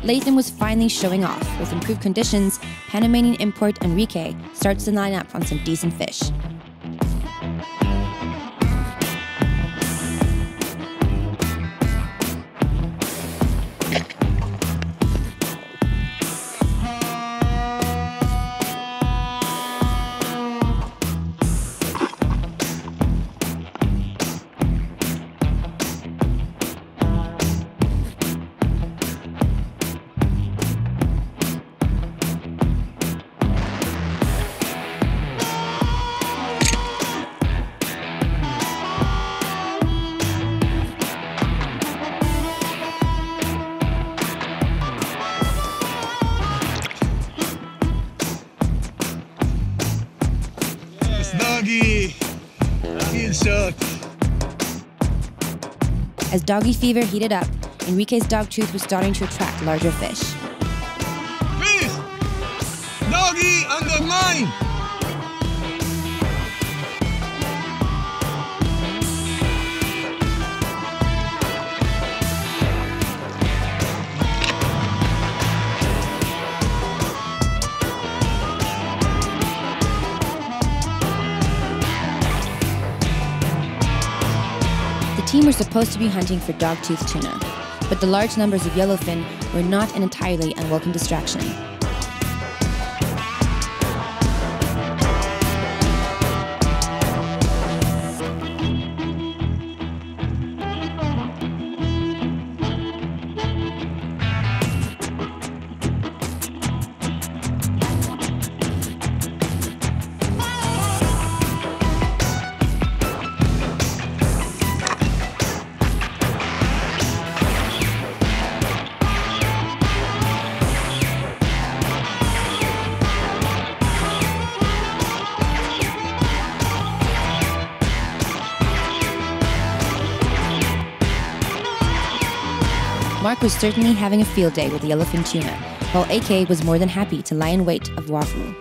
Latham was finally showing off. With improved conditions, Panamanian import Enrique starts to line up on some decent fish. Doggy! Good shot! As doggy fever heated up, Enrique's dogtooth was starting to attract larger fish. Fish! Doggy under mine! The team were supposed to be hunting for dogtooth tuna, but the large numbers of yellowfin were not an entirely unwelcome distraction. Mark was certainly having a field day with the yellowfin tuna, while AK was more than happy to lie in wait of wahoo.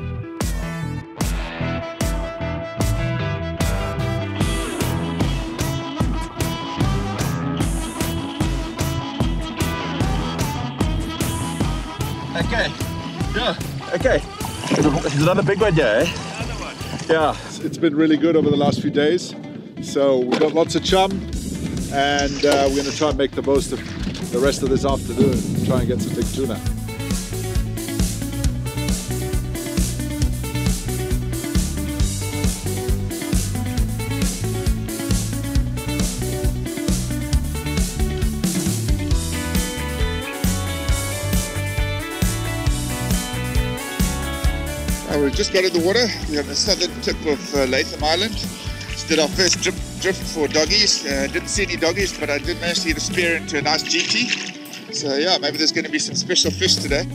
Okay, yeah, okay. Is another big one, yeah? Another one. Yeah, it's been really good over the last few days. So we've got lots of chum, and we're going to try and make the most of the rest of this afternoon, try and get some big tuna. We just got in the water. We're on the southern tip of Latham Island. Just did our first drift for doggies. Didn't see any doggies, but I did manage to get a spear into a nice GT. So yeah, maybe there's going to be some special fish today.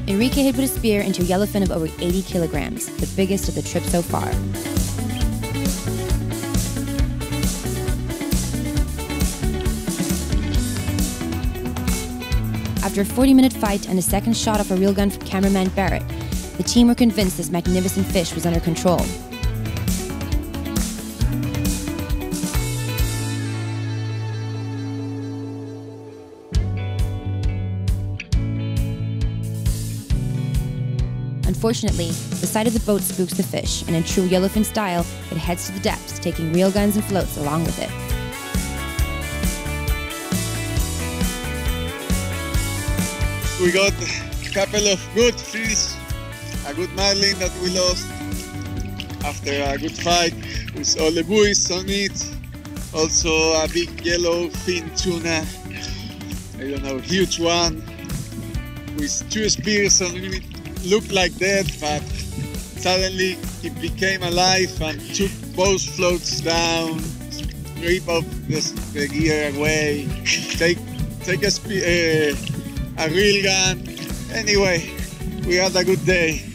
Enrique had put a spear into a yellowfin of over 80 kilograms, the biggest of the trip so far. After a 40-minute fight and a second shot off a reel gun from cameraman Barrett, the team were convinced this magnificent fish was under control. Unfortunately, the sight of the boat spooks the fish, and in true yellowfin style, it heads to the depths, taking reel guns and floats along with it. We got a couple of good fish, a good marlin that we lost after a good fight with all the buoys on it. Also a big yellowfin tuna, I don't know, huge one, with 2 spears on it. Looked like dead, but suddenly he became alive and took both floats down, strip off the gear away, take a reel gun. Anyway, we had a good day.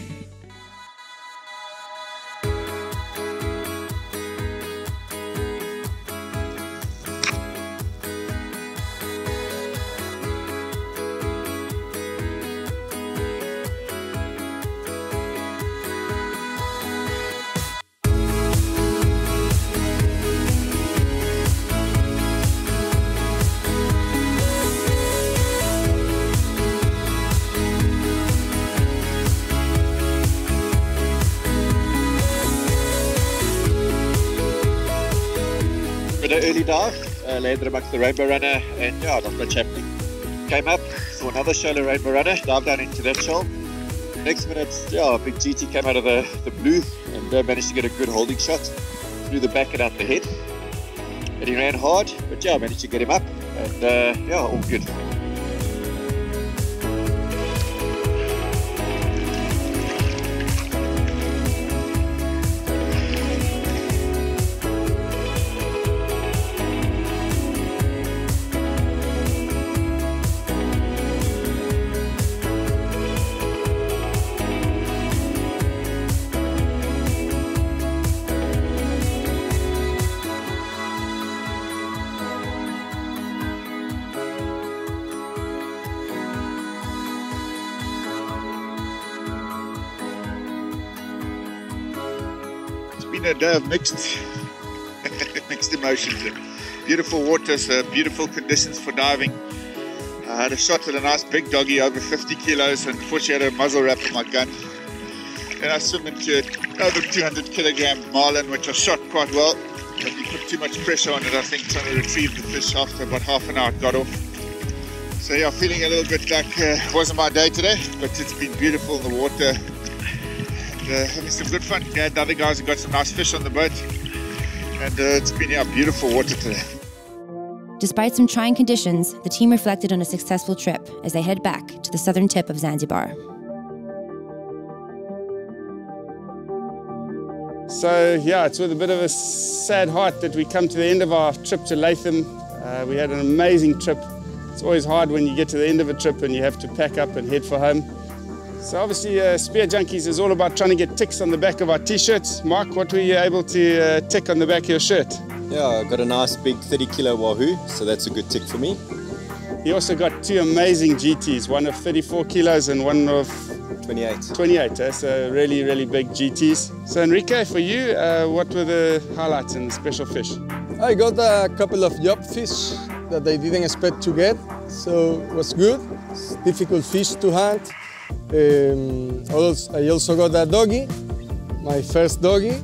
did an early dive, landed amongst the rainbow runner, and yeah, not much happening. Came up, saw another shallow rainbow runner, dived down into that shoal. Next minute, yeah, a big GT came out of the blue and managed to get a good holding shot through the back and out the head. And he ran hard, but yeah, managed to get him up, and yeah, all good. Been a day of mixed emotions. Beautiful water, so beautiful conditions for diving. I had a shot at a nice big doggy over 50 kilos, and unfortunately had a muzzle wrap on my gun. Then I swam into over 200 kilogram marlin, which I shot quite well, but you put too much pressure on it, I think, trying to retrieve the fish. After about half an hour it got off. So yeah, feeling a little bit like it wasn't my day today, but it's been beautiful in the water. Having some good fun. Yeah, the other guys have got some nice fish on the boat, and it's been beautiful water today. Despite some trying conditions, the team reflected on a successful trip as they head back to the southern tip of Zanzibar. So yeah, it's with a bit of a sad heart that we come to the end of our trip to Latham. We had an amazing trip. It's always hard when you get to the end of a trip and you have to pack up and head for home. So obviously Spear Junkies is all about trying to get ticks on the back of our t-shirts. Mark, what were you able to tick on the back of your shirt? Yeah, I got a nice big 30 kilo wahoo, so that's a good tick for me. He also got two amazing GTs, one of 34 kilos and one of 28. So really, really big GTs. So Enrique, for you, what were the highlights and the special fish? I got a couple of job fish that I didn't expect to get, so it was good. It's difficult fish to hunt. I also got a doggy, my first doggy.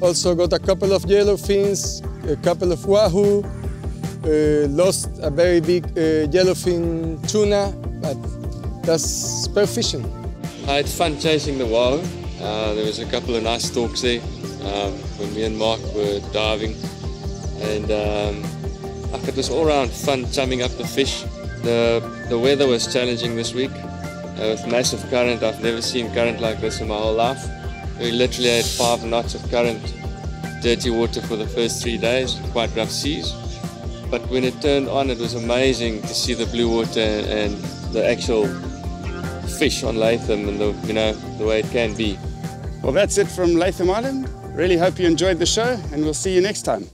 Also got a couple of yellowfins, a couple of wahoo. Lost a very big yellowfin tuna, but that's spearfishing. I had fun chasing the wahoo. There was a couple of nice stalks there when me and Mark were diving, and it was all around fun chumming up the fish. The weather was challenging this week. With massive current. I've never seen current like this in my whole life. We literally had 5 knots of current, dirty water for the first 3 days, quite rough seas. But when it turned on, it was amazing to see the blue water and the actual fish on Latham and the way it can be. Well, that's it from Latham Island. Really hope you enjoyed the show, and we'll see you next time.